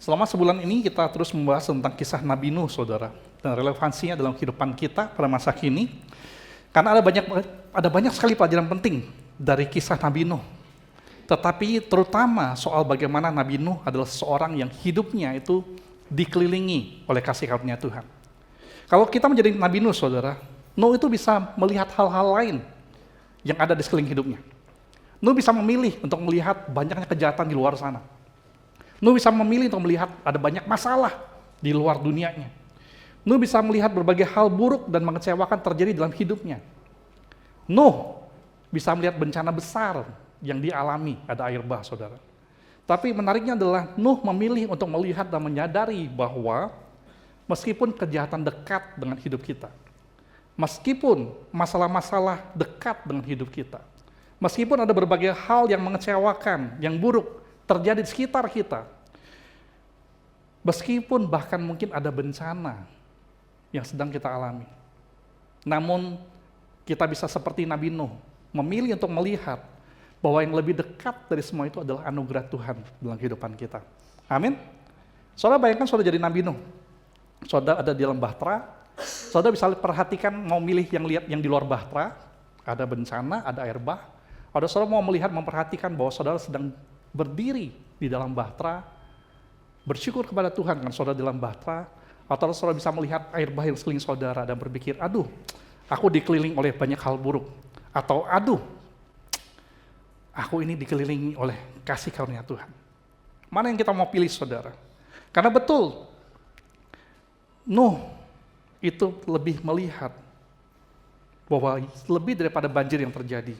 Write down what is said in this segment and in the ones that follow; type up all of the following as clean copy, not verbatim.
Selama sebulan ini kita terus membahas tentang kisah Nabi Nuh, saudara, dan relevansinya dalam kehidupan kita pada masa kini. Karena ada banyak sekali pelajaran penting dari kisah Nabi Nuh. Tetapi terutama soal bagaimana Nabi Nuh adalah seseorang yang hidupnya itu dikelilingi oleh kasih karunia Tuhan. Kalau kita menjadi Nabi Nuh, saudara, Nuh itu bisa melihat hal-hal lain yang ada di sekeliling hidupnya. Nuh bisa memilih untuk melihat banyaknya kejahatan di luar sana. Nuh bisa memilih untuk melihat ada banyak masalah di luar dunianya. Nuh bisa melihat berbagai hal buruk dan mengecewakan terjadi dalam hidupnya. Nuh bisa melihat bencana besar yang dialami, ada air bah, saudara. Tapi menariknya adalah Nuh memilih untuk melihat dan menyadari bahwa meskipun kejahatan dekat dengan hidup kita, meskipun masalah-masalah dekat dengan hidup kita, meskipun ada berbagai hal yang mengecewakan, yang buruk terjadi di sekitar kita, meskipun bahkan mungkin ada bencana yang sedang kita alami, namun kita bisa seperti Nabi Nuh, memilih untuk melihat bahwa yang lebih dekat dari semua itu adalah anugerah Tuhan dalam kehidupan kita. Amin. Saudara bayangkan saudara jadi Nabi Nuh, saudara ada di dalam bahtera, saudara bisa perhatikan mau milih yang di luar bahtera, ada bencana, ada air bah, atau saudara mau melihat, memperhatikan bahwa saudara sedang berdiri di dalam bahtera, bersyukur kepada Tuhan karena saudara di dalam bahtera, atau saudara bisa melihat air bah yang sekeliling saudara dan berpikir, aduh, aku dikelilingi oleh banyak hal buruk, atau aduh, aku ini dikelilingi oleh kasih karunia Tuhan. Mana yang kita mau pilih, saudara? Karena betul, Nuh itu lebih melihat bahwa lebih daripada banjir yang terjadi,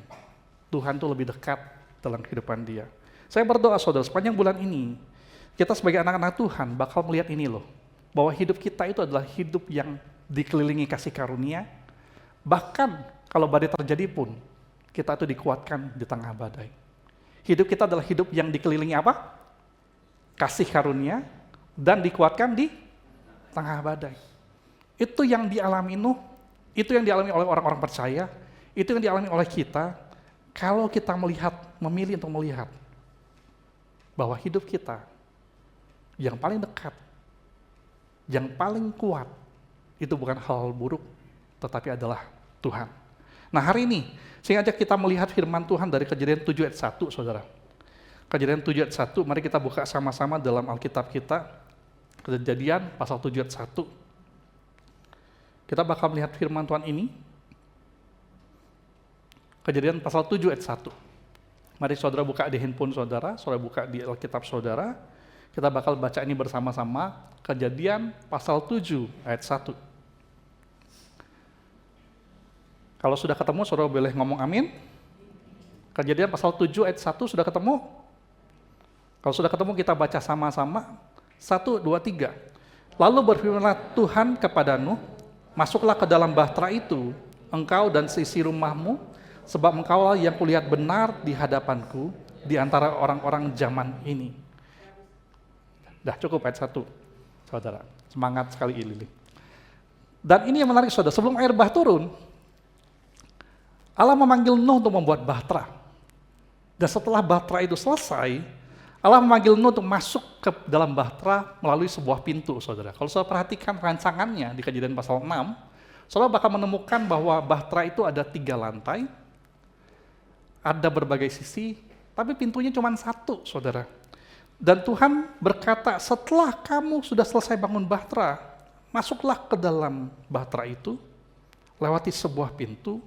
Tuhan itu lebih dekat dalam kehidupan dia. Saya berdoa, saudara, sepanjang bulan ini, kita sebagai anak-anak Tuhan bakal melihat ini loh, bahwa hidup kita itu adalah hidup yang dikelilingi kasih karunia, bahkan kalau badai terjadi pun, kita itu dikuatkan di tengah badai. Hidup kita adalah hidup yang dikelilingi apa? Kasih karunia, dan dikuatkan di tengah badai. Itu yang dialami Nuh, itu yang dialami oleh orang-orang percaya, itu yang dialami oleh kita, kalau kita memilih untuk melihat bahwa hidup kita yang paling dekat, yang paling kuat, itu bukan hal buruk, tetapi adalah Tuhan. Nah hari ini, saya ajak kita melihat firman Tuhan dari Kejadian 7 ayat 1, saudara. Kejadian 7 ayat 1, mari kita buka sama-sama dalam Alkitab kita, Kejadian pasal 7 ayat 1. Kita bakal melihat firman Tuhan ini, Kejadian pasal 7 ayat 1. Mari saudara buka di handphone saudara buka di Alkitab saudara, kita bakal baca ini bersama-sama, Kejadian pasal 7 ayat 1. Kalau sudah ketemu, saudara boleh ngomong amin. Kejadian pasal 7 ayat 1 sudah ketemu? Kalau sudah ketemu, kita baca sama-sama, 1, 2, 3. Lalu berfirmanlah Tuhan kepada Nuh, masuklah ke dalam bahtera itu, engkau dan seisi rumahmu, sebab engkaulah yang kulihat benar di hadapanku di antara orang-orang zaman ini. Dah cukup ayat 1, saudara. Semangat sekali Lili. Dan ini yang menarik, saudara. Sebelum air bah turun, Allah memanggil Nuh untuk membuat bahtera. Dan setelah bahtera itu selesai, Allah memanggil Nuh untuk masuk ke dalam bahtera melalui sebuah pintu, saudara. Kalau saudara perhatikan rancangannya di Kejadian pasal 6, saudara bakal menemukan bahwa bahtera itu ada 3 lantai, ada berbagai sisi, tapi pintunya cuma 1, saudara. Dan Tuhan berkata, setelah kamu sudah selesai bangun bahtera, masuklah ke dalam bahtera itu, lewati sebuah pintu,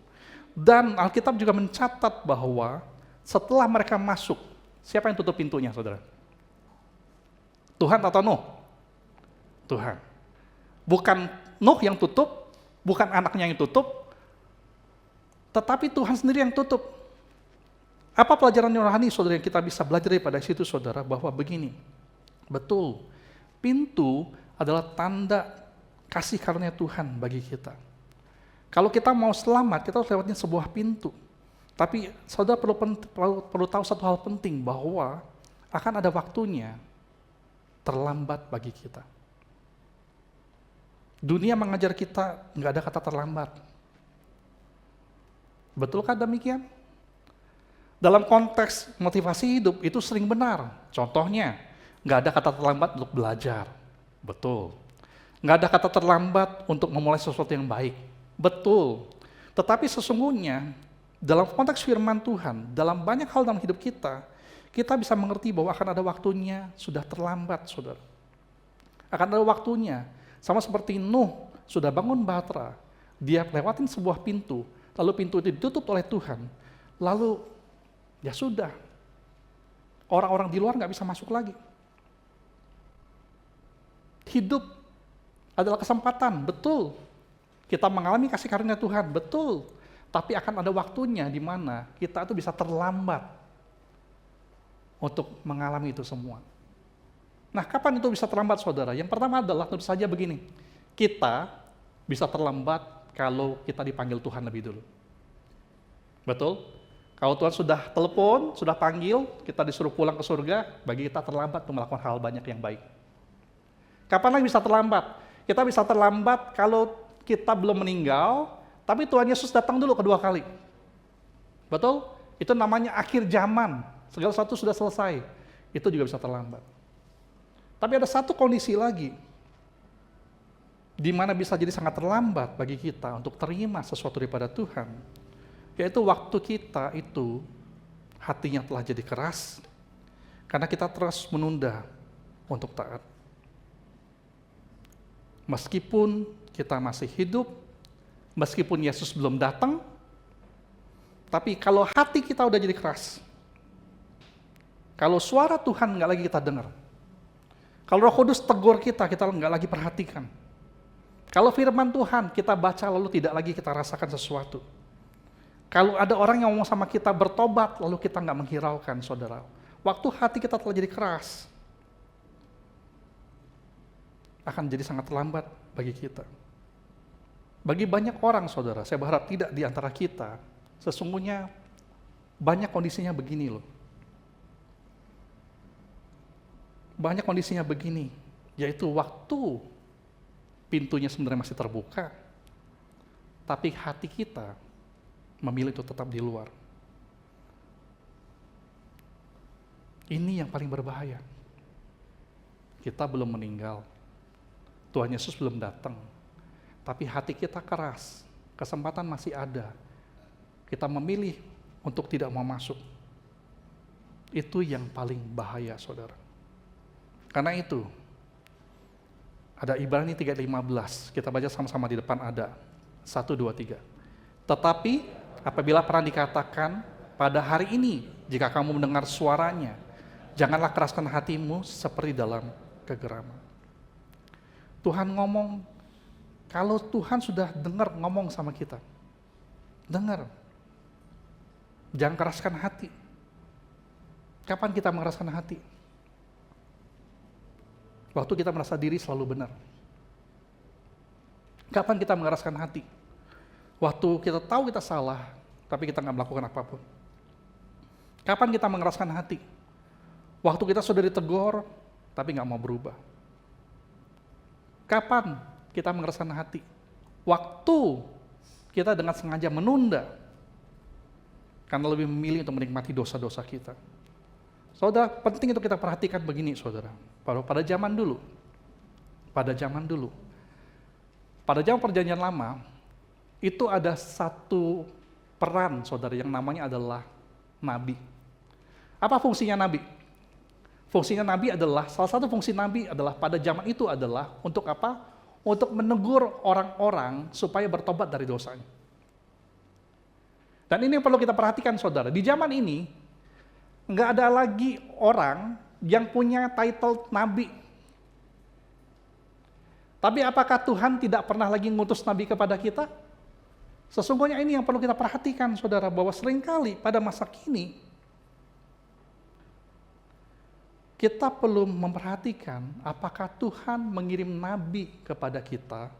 dan Alkitab juga mencatat bahwa setelah mereka masuk, siapa yang tutup pintunya, saudara? Tuhan atau Nuh? Tuhan. Bukan Nuh yang tutup, bukan anaknya yang tutup, tetapi Tuhan sendiri yang tutup. Apa pelajaran rohani, saudara, yang kita bisa belajar daripada situ, saudara, bahwa begini, betul, pintu adalah tanda kasih karunia Tuhan bagi kita. Kalau kita mau selamat, kita harus lewatin sebuah pintu. Tapi saudara perlu tahu satu hal penting, bahwa akan ada waktunya terlambat bagi kita. Dunia mengajar kita nggak ada kata terlambat. Betulkah demikian? Dalam konteks motivasi hidup itu sering benar. Contohnya, Nggak ada kata terlambat untuk belajar. Betul. Nggak ada kata terlambat untuk memulai sesuatu yang baik. Betul. Tetapi sesungguhnya, dalam konteks firman Tuhan, dalam banyak hal dalam hidup kita, kita bisa mengerti bahwa akan ada waktunya sudah terlambat, saudara. Akan ada waktunya. Sama seperti Nuh, sudah bangun bahtera, dia lewatin sebuah pintu, lalu pintu itu ditutup oleh Tuhan, lalu ya sudah, orang-orang di luar nggak bisa masuk lagi. Hidup adalah kesempatan, betul. Kita mengalami kasih karunia Tuhan, betul. Tapi akan ada waktunya di mana kita itu bisa terlambat untuk mengalami itu semua. Nah, kapan itu bisa terlambat, saudara? Yang pertama adalah tentu saja begini, kita bisa terlambat kalau kita dipanggil Tuhan lebih dulu. Betul? Kalau Tuhan sudah telepon, sudah panggil, kita disuruh pulang ke surga, bagi kita terlambat untuk melakukan hal banyak yang baik. Kapan lagi bisa terlambat? Kita bisa terlambat kalau kita belum meninggal, tapi Tuhan Yesus datang dulu kedua kali. Betul? Itu namanya akhir zaman. Segala sesuatu sudah selesai. Itu juga bisa terlambat. Tapi ada satu kondisi lagi, di mana bisa jadi sangat terlambat bagi kita untuk terima sesuatu daripada Tuhan, yaitu waktu kita itu hatinya telah jadi keras, karena kita terus menunda untuk taat. Meskipun kita masih hidup, meskipun Yesus belum datang, tapi kalau hati kita udah jadi keras, kalau suara Tuhan nggak lagi kita dengar, kalau Roh Kudus tegur kita nggak lagi perhatikan, kalau firman Tuhan kita baca lalu tidak lagi kita rasakan sesuatu, kalau ada orang yang ngomong sama kita bertobat lalu kita nggak menghiraukan, saudara, waktu hati kita telah jadi keras, akan jadi sangat terlambat bagi kita. Bagi banyak orang, saudara, saya berharap tidak di antara kita, sesungguhnya banyak kondisinya begini loh. Banyak kondisinya begini, yaitu waktu pintunya sebenarnya masih terbuka, tapi hati kita memilih untuk tetap di luar. Ini yang paling berbahaya. Kita belum meninggal, Tuhan Yesus belum datang, tapi hati kita keras, kesempatan masih ada. Kita memilih untuk tidak mau masuk. Itu yang paling bahaya, saudara. Karena itu, ada Ibrani 3:15, kita baca sama-sama di depan ada. 1, 2, 3. Tetapi apabila pernah dikatakan, pada hari ini, jika kamu mendengar suaranya, janganlah keraskan hatimu seperti dalam kegeraman. Tuhan ngomong, kalau Tuhan sudah dengar ngomong sama kita, dengar, jangan keraskan hati. Kapan kita mengeraskan hati? Waktu kita merasa diri selalu benar. Kapan kita mengeraskan hati? Waktu kita tahu kita salah, tapi kita nggak melakukan apapun. Kapan kita mengeraskan hati? Waktu kita sudah ditegur, tapi nggak mau berubah. Kapan kita mengeraskan hati? Waktu kita dengan sengaja menunda, karena lebih memilih untuk menikmati dosa-dosa kita. Saudara, penting untuk kita perhatikan begini, saudara. Pada zaman dulu, pada zaman perjanjian lama, itu ada satu peran, saudara, yang namanya adalah nabi. Apa fungsinya nabi? Fungsinya nabi adalah, salah satu fungsi nabi adalah pada zaman itu adalah untuk apa? Untuk menegur orang-orang supaya bertobat dari dosanya. Dan ini yang perlu kita perhatikan, saudara. Di zaman ini, nggak ada lagi orang yang punya title nabi. Tapi apakah Tuhan tidak pernah lagi ngutus nabi kepada kita? Sesungguhnya ini yang perlu kita perhatikan, saudara, bahwa seringkali pada masa kini, kita perlu memperhatikan apakah Tuhan mengirim nabi kepada kita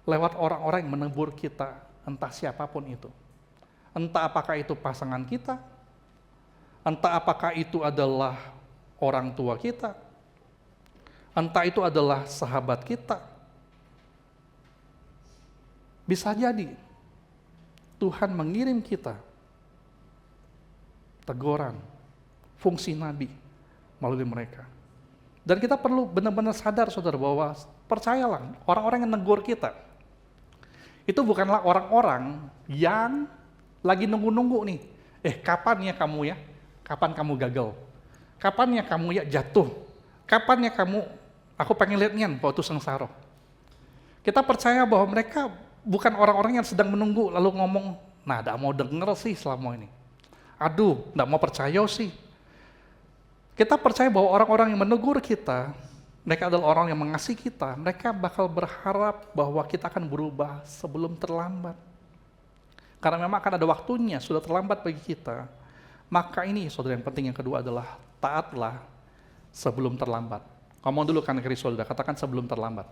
lewat orang-orang yang menegur kita, entah siapapun itu. Entah apakah itu pasangan kita, entah apakah itu adalah orang tua kita, entah itu adalah sahabat kita. Bisa jadi Tuhan mengirim kita teguran, fungsi nabi melalui mereka. Dan kita perlu benar-benar sadar, saudara, bahwa percayalah, orang-orang yang negur kita, itu bukanlah orang-orang yang lagi nunggu-nunggu nih. Kapan ya kamu ya? Kapan kamu gagal? Kapan ya kamu ya jatuh? Kapan ya kamu, aku pengen lihat nian, waktu sengsara. Kita percaya bahwa mereka bukan orang-orang yang sedang menunggu, lalu ngomong, nah, gak mau denger sih selama ini. Aduh, gak mau percaya sih. Kita percaya bahwa orang-orang yang menegur kita, mereka adalah orang yang mengasihi kita, mereka bakal berharap bahwa kita akan berubah sebelum terlambat. Karena memang akan ada waktunya, sudah terlambat bagi kita. Maka ini, saudara, yang penting yang kedua adalah taatlah sebelum terlambat. Ngomong dulu kan kiri saudara, katakan sebelum terlambat.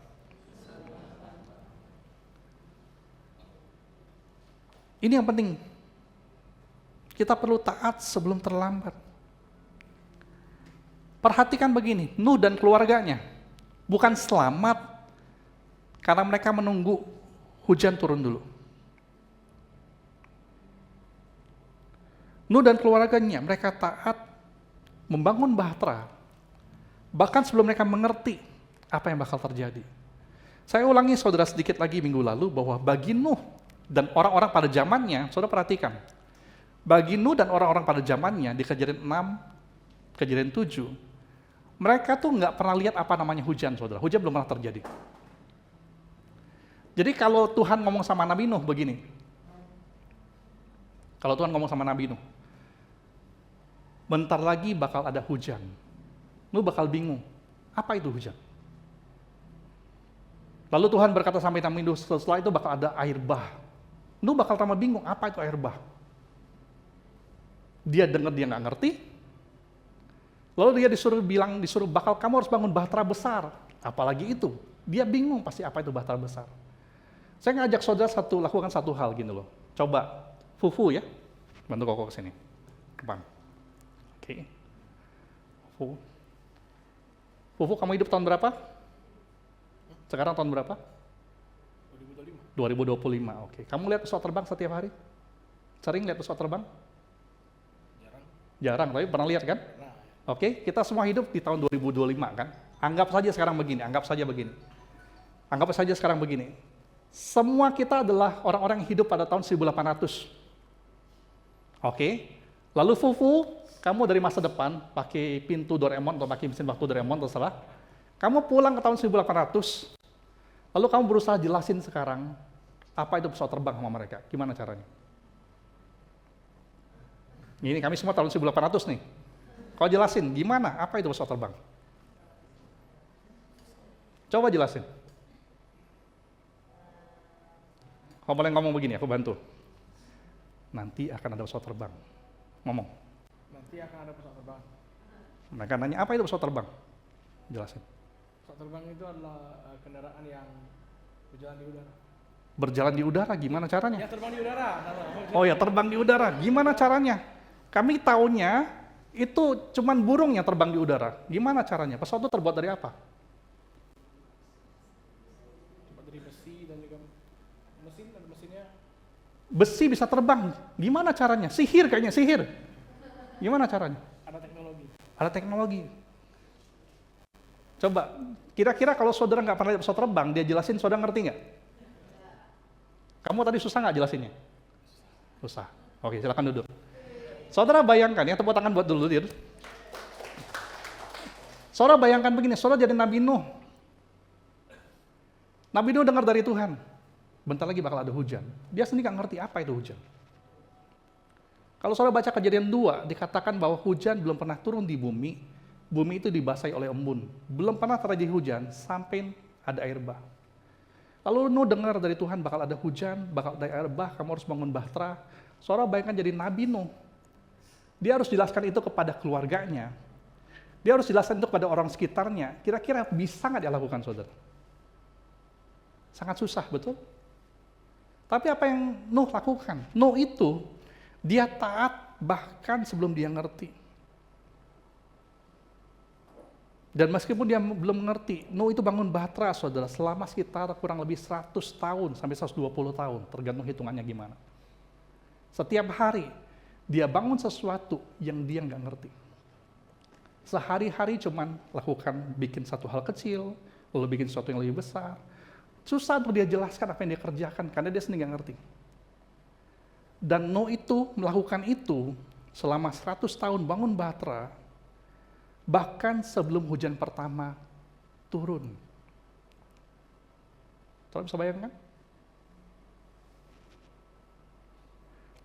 Ini yang penting. Kita perlu taat sebelum terlambat. Perhatikan begini, Nuh dan keluarganya bukan selamat karena mereka menunggu hujan turun dulu. Nuh dan keluarganya, mereka taat membangun bahtera, bahkan sebelum mereka mengerti apa yang bakal terjadi. Saya ulangi saudara sedikit lagi minggu lalu bahwa bagi Nuh dan orang-orang pada zamannya, saudara perhatikan, bagi Nuh dan orang-orang pada zamannya di Kejadian 6, Kejadian 7, mereka tuh nggak pernah lihat apa namanya hujan, saudara. Hujan belum pernah terjadi. Jadi kalau Tuhan ngomong sama Nabi Nuh begini, kalau Tuhan ngomong sama Nabi Nuh, bentar lagi bakal ada hujan. Nuh bakal bingung, apa itu hujan? Lalu Tuhan berkata sampai Nabi Nuh, setelah itu bakal ada air bah. Nuh bakal tambah bingung, apa itu air bah? Dia dengar, dia nggak ngerti. Lalu dia disuruh bakal kamu harus bangun bahtera besar. Apalagi itu, dia bingung pasti apa itu bahtera besar. Saya ngajak saudara lakukan satu hal gini loh. Coba, Fufu ya, bantu Koko kesini, depan. Oke. Fufu, kamu hidup tahun berapa? Sekarang tahun berapa? 2025. Oke. Kamu lihat pesawat terbang setiap hari? Sering lihat pesawat terbang? Jarang, tapi pernah lihat kan? Oke, kita semua hidup di tahun 2025 kan? Anggap saja sekarang begini. Semua kita adalah orang-orang yang hidup pada tahun 1800. Oke, lalu Fufu, kamu dari masa depan pakai pintu Doraemon atau pakai mesin waktu Doraemon, terserah. Kamu pulang ke tahun 1800, lalu kamu berusaha jelasin sekarang apa itu pesawat terbang sama mereka. Gimana caranya? Ini kami semua tahun 1800 nih. Kau jelasin, gimana? Apa itu pesawat terbang? Coba jelasin. Kau boleh ngomong begini, aku bantu. Nanti akan ada pesawat terbang. Ngomong. Nanti akan ada pesawat terbang. Mereka nanya, apa itu pesawat terbang? Jelasin. Pesawat terbang itu adalah kendaraan yang berjalan di udara. Berjalan di udara, gimana caranya? Ya, terbang di udara. Oh ya, terbang di udara. Gimana caranya? Kami taunya itu cuman burung yang terbang di udara. Gimana caranya? Pesawat itu terbuat dari apa? Terbuat dari besi dan juga mesin, dan mesinnya. Besi bisa terbang. Gimana caranya? Sihir kayaknya, sihir. Gimana caranya? Ada teknologi. Ada teknologi. Coba, kira-kira kalau saudara nggak pernah lihat pesawat terbang, dia jelasin, saudara ngerti nggak? Kamu tadi susah nggak jelasinnya? Susah. Oke, silakan duduk. Saudara bayangkan ya, tepuk tangan buat dulu dia. Saudara bayangkan begini, saudara jadi Nabi Nuh. Nabi Nuh dengar dari Tuhan, bentar lagi bakal ada hujan. Dia sendiri nggak ngerti apa itu hujan. Kalau saudara baca Kejadian 2, dikatakan bahwa hujan belum pernah turun di bumi. Bumi itu dibasahi oleh embun. Belum pernah terjadi hujan sampai ada air bah. Lalu Nuh dengar dari Tuhan bakal ada hujan, bakal ada air bah, kamu harus bangun bahtera. Saudara bayangkan jadi Nabi Nuh. Dia harus jelaskan itu kepada keluarganya. Dia harus jelaskan itu kepada orang sekitarnya. Kira-kira bisa nggak dia lakukan, saudara? Sangat susah, betul? Tapi apa yang Nuh lakukan? Nuh itu, dia taat bahkan sebelum dia ngerti. Dan meskipun dia belum mengerti, Nuh itu bangun bahtera, saudara, selama sekitar kurang lebih 100 tahun sampai 120 tahun, tergantung hitungannya gimana. Setiap hari, dia bangun sesuatu yang dia nggak ngerti. Sehari-hari cuman bikin satu hal kecil, lalu bikin sesuatu yang lebih besar. Susah untuk dia jelaskan apa yang dia kerjakan, karena dia sendiri nggak ngerti. Dan Nuh itu melakukan itu selama 100 tahun bangun bahtera, bahkan sebelum hujan pertama turun. Saudara bisa bayangkan?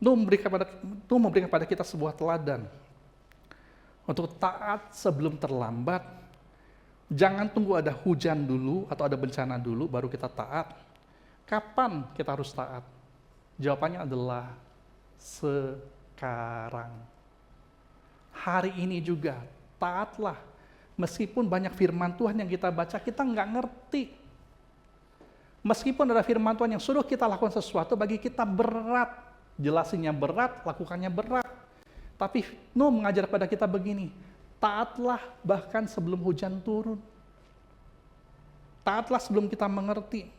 Nuh memberikan kepada kita sebuah teladan untuk taat sebelum terlambat. Jangan tunggu ada hujan dulu atau ada bencana dulu baru kita taat. Kapan kita harus taat? Jawabannya adalah sekarang. Hari ini juga taatlah. Meskipun banyak firman Tuhan yang kita baca, kita nggak ngerti. Meskipun ada firman Tuhan yang suruh kita lakukan sesuatu, bagi kita berat. Jelasinnya berat, lakukannya berat. Tapi Nuh mengajar pada kita begini, taatlah bahkan sebelum hujan turun. Taatlah sebelum kita mengerti.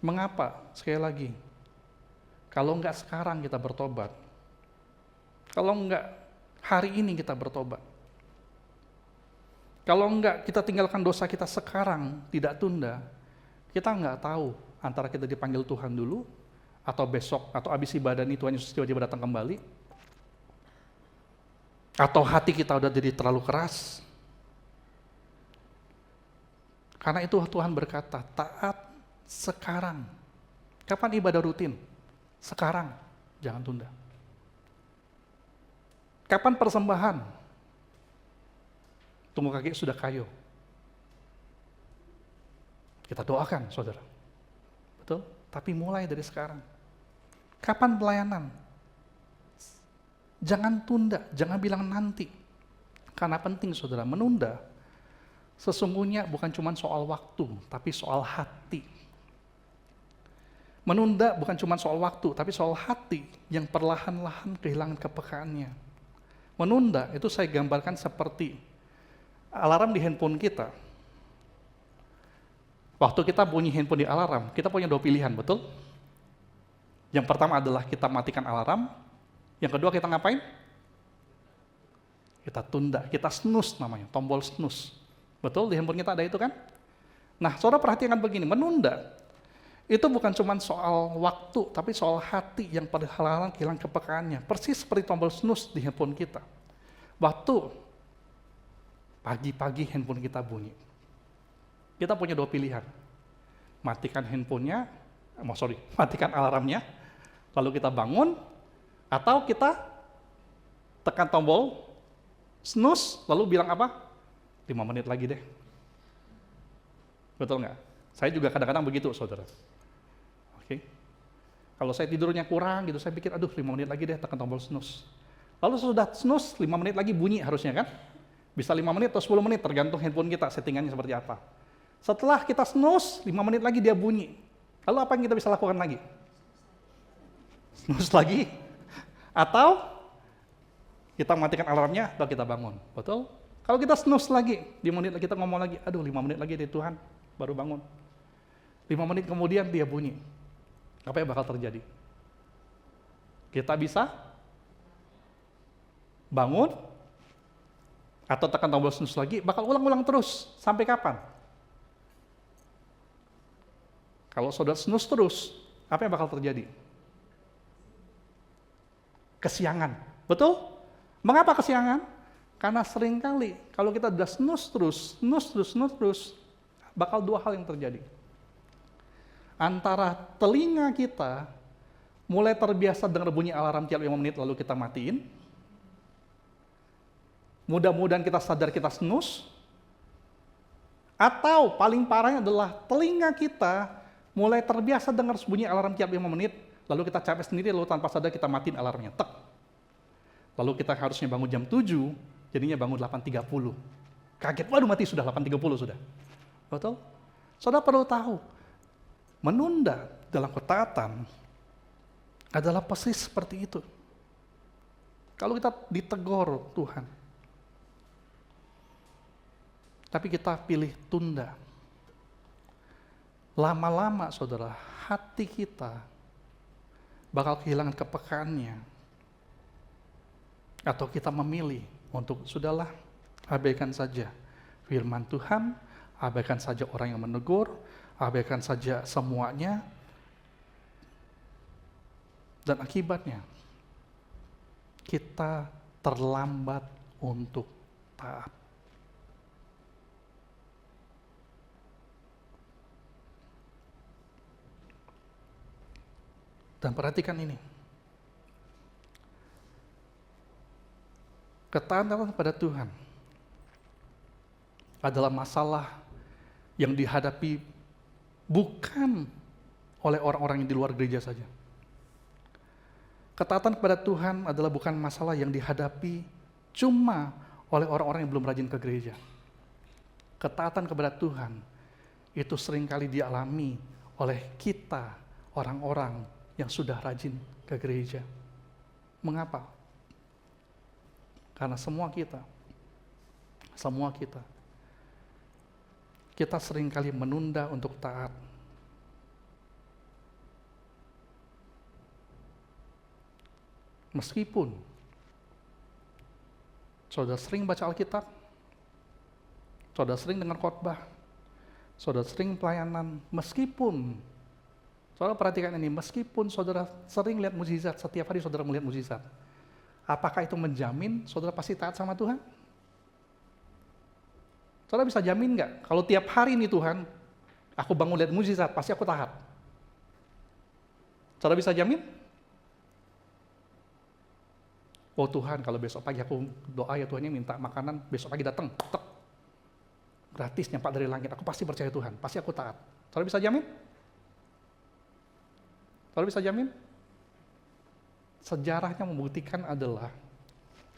Mengapa? Sekali lagi, kalau enggak sekarang kita bertobat, kalau enggak hari ini kita bertobat, kalau enggak kita tinggalkan dosa kita sekarang, tidak tunda, kita enggak tahu antara kita dipanggil Tuhan dulu, atau besok, atau habis ibadah ini Tuhan Yesus tiba-tiba datang kembali, atau hati kita udah jadi terlalu keras. Karena itu Tuhan berkata, taat sekarang. Kapan ibadah rutin? Sekarang, jangan tunda. Kapan persembahan? Tunggu kaki sudah kayu. Kita doakan, saudara. Betul? Tapi mulai dari sekarang. Kapan pelayanan? Jangan tunda, jangan bilang nanti. Karena penting, saudara, menunda sesungguhnya bukan cuma soal waktu, tapi soal hati. Menunda bukan cuma soal waktu, tapi soal hati yang perlahan-lahan kehilangan kepekaannya. Menunda itu saya gambarkan seperti alarm di handphone kita. Waktu kita bunyi handphone di alarm, kita punya dua pilihan, betul? Yang pertama adalah kita matikan alarm, yang kedua kita ngapain? Kita tunda, kita snooze namanya, tombol snooze. Betul, di handphone kita ada itu kan? Nah, saudara perhatikan begini, menunda itu bukan cuma soal waktu, tapi soal hati yang perlahan-lahan kehilangan kepekaannya. Persis seperti tombol snooze di handphone kita. Waktu pagi-pagi handphone kita bunyi, kita punya dua pilihan. Matikan handphonenya, matikan alarmnya, lalu kita bangun, atau kita tekan tombol snooze, lalu bilang apa? 5 menit lagi deh. Betul nggak? Saya juga kadang-kadang begitu, saudara. Oke. Kalau saya tidurnya kurang gitu, saya pikir, aduh 5 menit lagi deh, tekan tombol snooze. Lalu sudah snooze, 5 menit lagi bunyi harusnya kan? Bisa 5 menit atau 10 menit, tergantung handphone kita, settingannya seperti apa. Setelah kita snooze, 5 menit lagi dia bunyi. Lalu apa yang kita bisa lakukan lagi? Snooze lagi? Atau kita matikan alarmnya, atau kita bangun. Betul? Kalau kita snooze lagi, 5 menit lagi kita ngomong lagi, aduh 5 menit lagi deh Tuhan, baru bangun. 5 menit kemudian dia bunyi. Apa yang bakal terjadi? Kita bisa bangun, atau tekan tombol snooze lagi, bakal ulang-ulang terus. Sampai kapan? Kalau saudara snooze terus, apa yang bakal terjadi? Kesiangan. Betul? Mengapa kesiangan? Karena seringkali kalau kita udah snooze terus, bakal dua hal yang terjadi. Antara telinga kita mulai terbiasa dengar bunyi alarm tiap 5 menit lalu kita matiin. Mudah-mudahan kita sadar kita snooze. Atau paling parahnya adalah telinga kita mulai terbiasa dengar bunyi alarm tiap 5 menit, lalu kita capek sendiri, lalu tanpa sadar kita matiin alarmnya. Tek. Lalu kita harusnya bangun jam 7, jadinya bangun 8.30. Kaget, waduh mati sudah 8.30 sudah. Betul? Saudara perlu tahu, menunda dalam ketaatan adalah persis seperti itu. Kalau kita ditegur Tuhan, tapi kita pilih tunda, lama-lama saudara, hati kita bakal kehilangan kepekaannya. Atau kita memilih untuk, sudahlah, Abaikan saja firman Tuhan, abaikan saja orang yang menegur, abaikan saja semuanya, dan akibatnya kita terlambat untuk taat. Dan perhatikan ini, ketaatan kepada Tuhan adalah masalah yang dihadapi bukan oleh orang-orang yang di luar gereja saja. Ketaatan kepada Tuhan adalah bukan masalah yang dihadapi cuma oleh orang-orang yang belum rajin ke gereja. Ketaatan kepada Tuhan itu seringkali dialami oleh kita, orang-orang yang sudah rajin ke gereja. Mengapa? Karena semua kita seringkali menunda untuk taat. Meskipun saudara sering baca Alkitab, saudara sering dengar khotbah, saudara sering pelayanan, meskipun saudara perhatikan ini, meskipun saudara sering lihat mukjizat, setiap hari saudara melihat mukjizat, apakah itu menjamin saudara pasti taat sama Tuhan? Saudara bisa jamin nggak? Kalau tiap hari ini Tuhan, aku bangun lihat mukjizat, pasti aku taat. Saudara bisa jamin? Oh Tuhan, kalau besok pagi aku doa ya Tuhannya minta makanan, besok pagi datang, tek, gratis nyampak dari langit, aku pasti percaya Tuhan, pasti aku taat. Saudara bisa jamin? Saudara bisa jamin? Sejarahnya membuktikan adalah,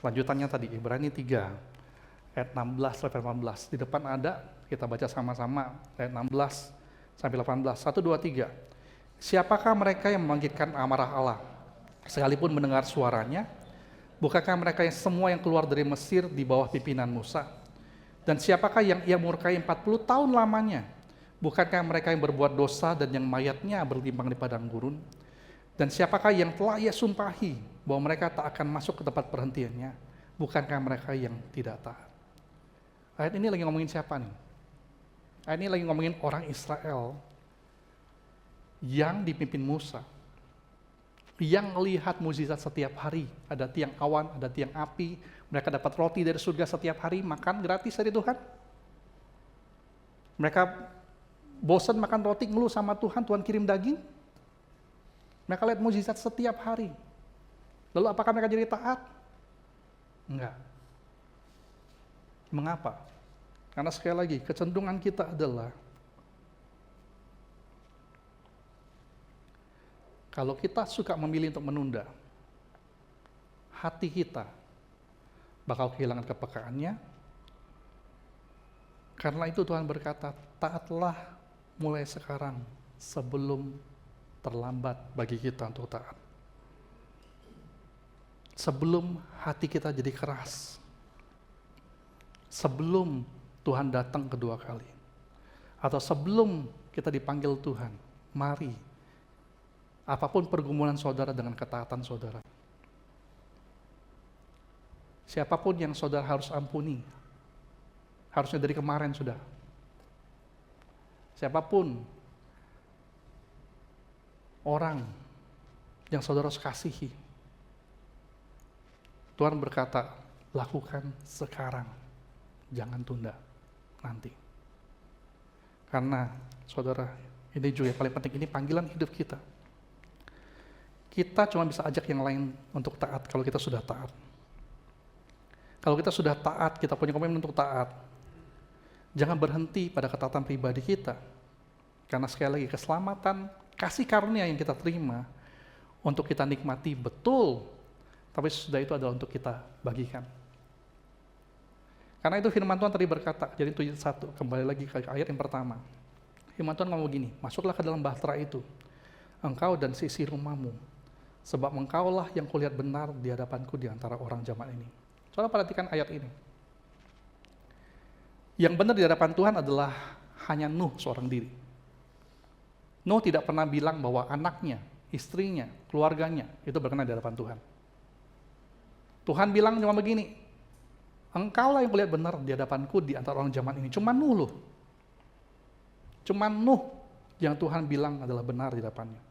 lanjutannya tadi, Ibrani 3, ayat 16 sampai 18. Di depan ada, kita baca sama-sama, ayat 16 sampai 18. 1, 2, 3. Siapakah mereka yang membangkitkan amarah Allah? Sekalipun mendengar suaranya, bukankah mereka yang semua yang keluar dari Mesir di bawah pimpinan Musa? Dan siapakah yang ia murkai 40 tahun lamanya? Bukankah mereka yang berbuat dosa dan yang mayatnya berlimpang di padang gurun? Dan siapakah yang telah ia sumpahi bahwa mereka tak akan masuk ke tempat perhentiannya? Bukankah mereka yang tidak taat? Ayat ini lagi ngomongin siapa nih? Ayat ini lagi ngomongin orang Israel yang dipimpin Musa, yang melihat mukjizat setiap hari. Ada tiang awan, ada tiang api, mereka dapat roti dari surga setiap hari, makan gratis dari Tuhan. Mereka bosan makan roti, ngeluh sama Tuhan, Tuhan kirim daging. Mereka lihat mukjizat setiap hari. Lalu apakah mereka jadi taat? Enggak. Mengapa? Karena sekali lagi, kecenderungan kita adalah kalau kita suka memilih untuk menunda, hati kita bakal kehilangan kepekaannya. Karena itu Tuhan berkata, taatlah mulai sekarang sebelum terlambat bagi kita untuk taat. Sebelum hati kita jadi keras. Sebelum Tuhan datang kedua kali. Atau sebelum kita dipanggil Tuhan, mari. Apapun pergumulan saudara dengan ketaatan saudara. Siapapun yang saudara harus ampuni, harusnya dari kemarin sudah. Siapapun orang yang saudara kasihi, Tuhan berkata, lakukan sekarang, jangan tunda nanti. Karena saudara, ini juga yang paling penting, ini panggilan hidup kita. Kita cuma bisa ajak yang lain untuk taat kalau kita sudah taat. Kalau kita sudah taat, kita punya komitmen untuk taat. Jangan berhenti pada ketaatan pribadi kita. Karena sekali lagi, keselamatan, kasih karunia yang kita terima untuk kita nikmati betul, tapi sesudah itu adalah untuk kita bagikan. Karena itu firman Tuhan tadi berkata, jadi 7:1, kembali lagi ke ayat yang pertama. Firman Tuhan ngomong begini, masuklah ke dalam bahtera itu, engkau dan seisi rumahmu, sebab engkaulah yang kulihat benar di hadapanku di antara orang zaman ini. Saudara perhatikan ayat ini. Yang benar di hadapan Tuhan adalah hanya Nuh seorang diri. Nuh tidak pernah bilang bahwa anaknya, istrinya, keluarganya itu berkenan di hadapan Tuhan. Tuhan bilang cuma begini, Engkaulah yang kulihat benar di hadapanku di antara orang zaman ini. Cuma Nuh loh. Cuma Nuh yang Tuhan bilang adalah benar di hadapannya.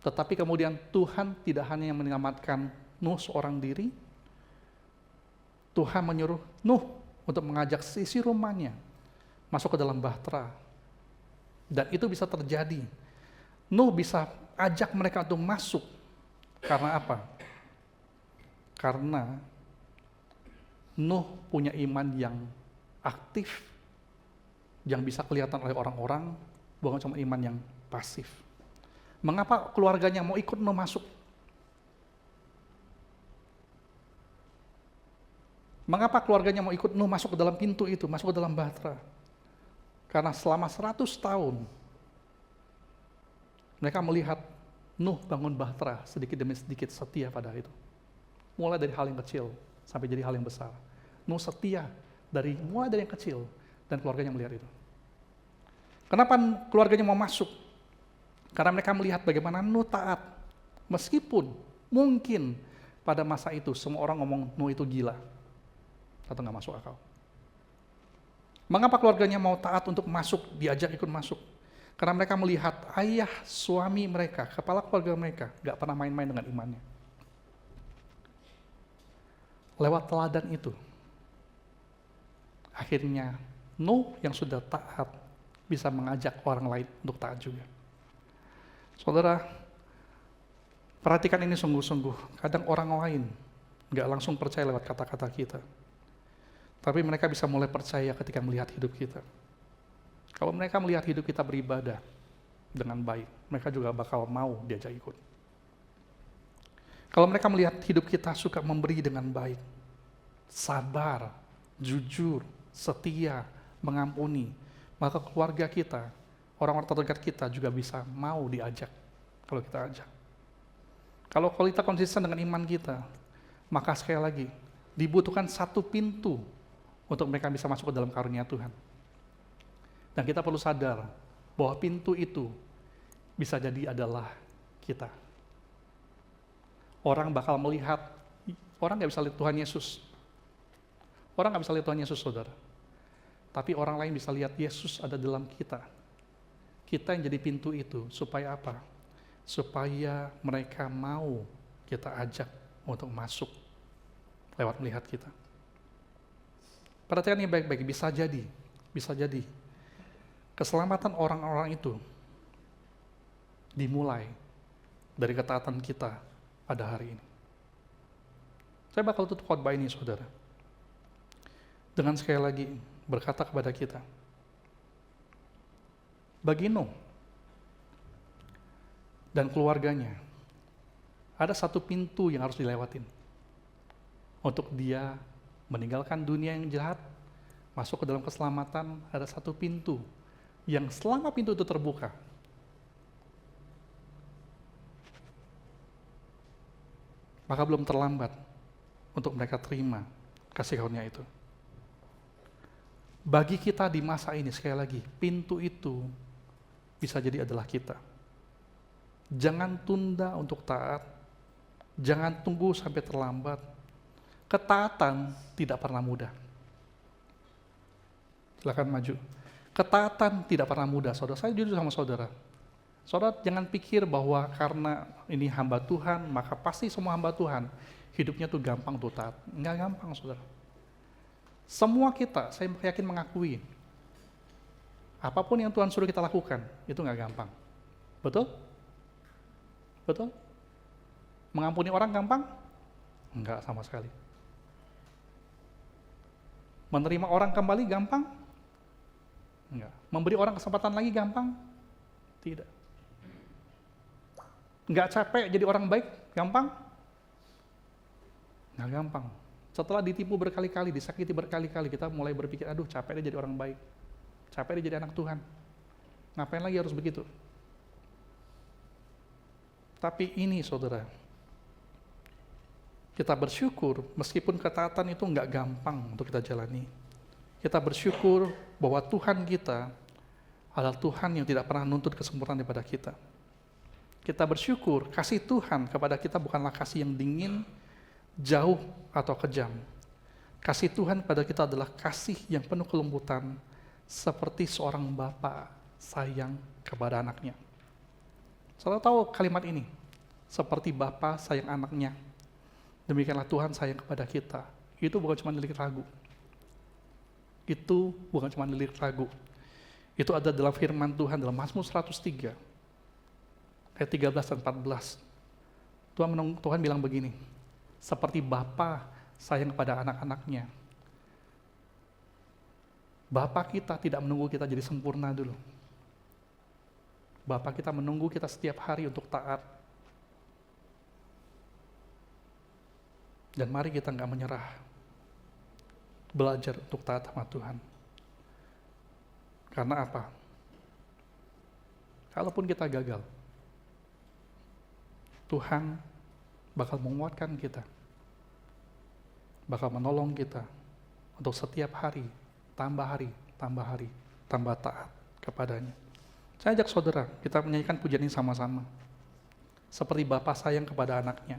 Tetapi kemudian Tuhan tidak hanya menyelamatkan Nuh seorang diri, Tuhan menyuruh Nuh untuk mengajak sisi rumahnya masuk ke dalam bahtera. Dan itu bisa terjadi. Nuh bisa ajak mereka untuk masuk. Karena apa? Karena Nuh punya iman yang aktif, yang bisa kelihatan oleh orang-orang, bukan cuma iman yang pasif. Mengapa keluarganya mau ikut Nuh masuk? Mengapa keluarganya mau ikut Nuh masuk ke dalam pintu itu, masuk ke dalam bahtera? Karena selama 100 tahun, mereka melihat Nuh bangun bahtera sedikit demi sedikit setia pada itu. Mulai dari hal yang kecil sampai jadi hal yang besar. Nuh setia mulai dari yang kecil dan keluarganya melihat itu. Kenapa keluarganya mau masuk? Karena mereka melihat bagaimana Nuh taat. Meskipun mungkin pada masa itu semua orang ngomong Nuh itu gila atau nggak masuk akal. Mengapa keluarganya mau taat untuk masuk, diajak ikut masuk? Karena mereka melihat ayah, suami mereka, kepala keluarga mereka nggak pernah main-main dengan imannya. Lewat teladan itu, akhirnya Nuh yang sudah taat bisa mengajak orang lain untuk taat juga. Saudara, perhatikan ini sungguh-sungguh. Kadang orang lain nggak langsung percaya lewat kata-kata kita. Tapi mereka bisa mulai percaya ketika melihat hidup kita. Kalau mereka melihat hidup kita beribadah dengan baik, mereka juga bakal mau diajak ikut. Kalau mereka melihat hidup kita suka memberi dengan baik, sabar, jujur, setia, mengampuni, maka keluarga kita, orang-orang terdekat kita juga bisa mau diajak kalau kita ajak. Kalau kita konsisten dengan iman kita, maka sekali lagi, dibutuhkan satu pintu untuk mereka bisa masuk ke dalam karunia Tuhan. Dan kita perlu sadar bahwa pintu itu bisa jadi adalah kita. Orang bakal melihat, orang nggak bisa lihat Tuhan Yesus. Orang nggak bisa lihat Tuhan Yesus, saudara. Tapi orang lain bisa lihat Yesus ada dalam kita. Kita yang jadi pintu itu, supaya apa? Supaya mereka mau kita ajak untuk masuk lewat melihat kita. Perhatikan ini baik-baik, bisa jadi keselamatan orang-orang itu dimulai dari ketaatan kita pada hari ini. Saya bakal tutup khotbah ini, saudara, dengan sekali lagi berkata kepada kita, bagi Nuh dan keluarganya, ada satu pintu yang harus dilewatin untuk dia meninggalkan dunia yang jahat, masuk ke dalam keselamatan. Ada satu pintu yang selama pintu itu terbuka, maka belum terlambat untuk mereka terima kasih karunia itu. Bagi kita di masa ini, sekali lagi, pintu itu bisa jadi adalah kita. Jangan tunda untuk taat, jangan tunggu sampai terlambat. Ketaatan tidak pernah mudah. Silakan maju. Ketaatan tidak pernah mudah, saudara. Saya jujur sama saudara. Saudara jangan pikir bahwa karena ini hamba Tuhan, maka pasti semua hamba Tuhan hidupnya tuh gampang tuh taat. Enggak gampang, saudara. Semua kita, saya yakin mengakui, apapun yang Tuhan suruh kita lakukan, itu enggak gampang. Betul? Betul? Mengampuni orang gampang? Enggak sama sekali. Menerima orang kembali gampang? Enggak. Memberi orang kesempatan lagi gampang? Tidak. Enggak capek jadi orang baik? Gampang? Enggak gampang. Setelah ditipu berkali-kali, disakiti berkali-kali, kita mulai berpikir, aduh capek dia jadi orang baik. Capek dia jadi anak Tuhan. Ngapain lagi harus begitu? Tapi ini, saudara, kita bersyukur meskipun ketaatan itu enggak gampang untuk kita jalani. Kita bersyukur bahwa Tuhan kita adalah Tuhan yang tidak pernah nuntut kesempurnaan daripada kita. Kita bersyukur kasih Tuhan kepada kita bukanlah kasih yang dingin, jauh atau kejam, Kasih Tuhan pada kita adalah kasih yang penuh kelembutan, seperti seorang bapa sayang kepada anaknya. Saudara tahu kalimat ini? Seperti bapa sayang anaknya, demikianlah Tuhan sayang kepada kita. Itu bukan cuma lirik ragu. Itu bukan cuma lirik ragu. Itu ada dalam firman Tuhan dalam Mazmur 103 ayat 13 dan 14. Tuhan bilang begini, seperti bapa sayang kepada anak-anaknya. Bapa kita tidak menunggu kita jadi sempurna dulu. Bapa kita menunggu kita setiap hari untuk taat. Dan mari kita nggak menyerah. Belajar untuk taat sama Tuhan. Karena apa? Kalaupun kita gagal, Tuhan bakal menguatkan kita. Bakal menolong kita untuk setiap hari, tambah taat kepadanya. Saya ajak saudara, kita menyanyikan pujian ini sama-sama. Seperti bapa sayang kepada anaknya.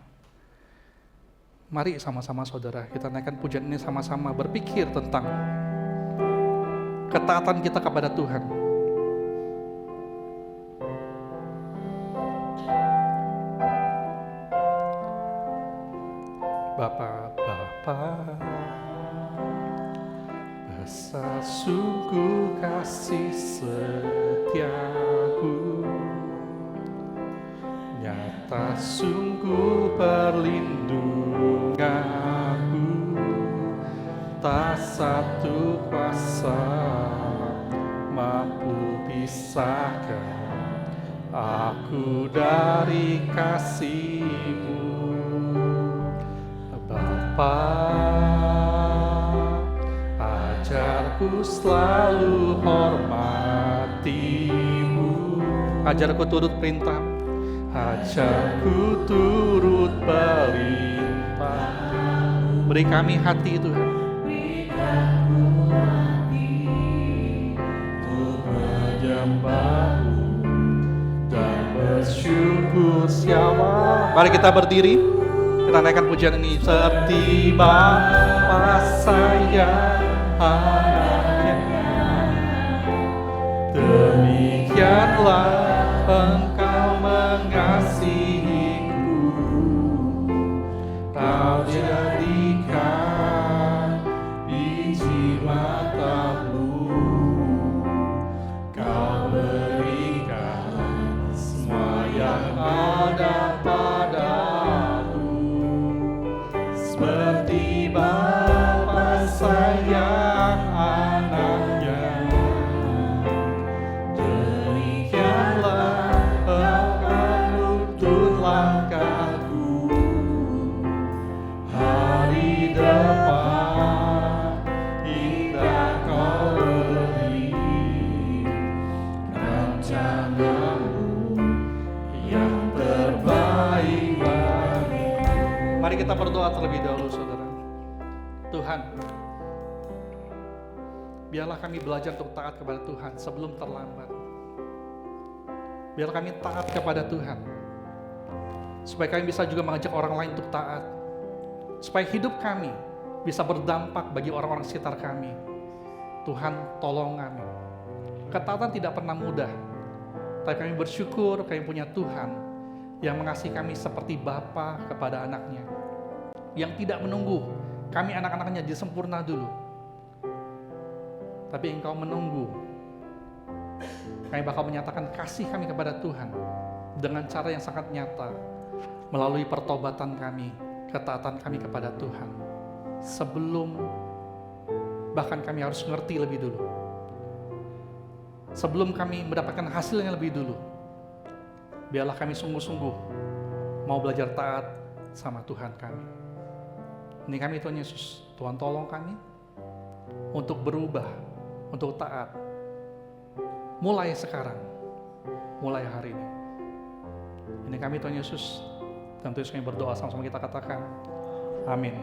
Mari sama-sama saudara, kita naikkan pujian ini sama-sama, berpikir tentang ketaatan kita kepada Tuhan. Bapa, besar sungguh kasih setiamu, nyata sungguh perlindunganmu, tak satu kuasa mampu pisahkan aku dari kasih-Mu. Bapa, ajarku selalu hormati-Mu, ajarku turut perintah, ajarku turut perintah. Beri kami hati Tuhan, beri kami hati untuk menyembah-Mu dan bersyukur siapa. Mari kita berdiri, kita naikkan pujian ini. Seperti bapa sayang anaknya, demikianlah Engkau mengasihiku. Kau jadikan biji mata-Mu, Kau berikan semua yang ada padamu. Seperti bapa sayang anaknya, demikianlah Engkau nuntun langkahku. Hari depan indah Kau beri, rencana-Mu yang terbaik bagiku. Mari kita berdoa terlebih dahulu saudara. Tuhan, biarlah kami belajar untuk taat kepada Tuhan sebelum terlambat. Biarlah kami taat kepada Tuhan, supaya kami bisa juga mengajak orang lain untuk taat, supaya hidup kami bisa berdampak bagi orang-orang sekitar kami. Tuhan, tolong kami. Ketaatan tidak pernah mudah, tapi kami bersyukur kami punya Tuhan yang mengasihi kami seperti bapa kepada anaknya, yang tidak menunggu kami anak-anaknya jadi sempurna dulu, tapi Engkau menunggu kami bakal menyatakan kasih kami kepada Tuhan dengan cara yang sangat nyata, melalui pertobatan kami, ketaatan kami kepada Tuhan, sebelum bahkan kami harus ngerti lebih dulu, sebelum kami mendapatkan hasilnya lebih dulu. Biarlah kami sungguh-sungguh mau belajar taat sama Tuhan kami. Ini kami Tuhan Yesus, Tuhan tolong kami untuk berubah, untuk taat, mulai sekarang, mulai hari ini. Ini kami Tuhan Yesus, dan Tuhan Yesus kami berdoa sama-sama, kita katakan amin.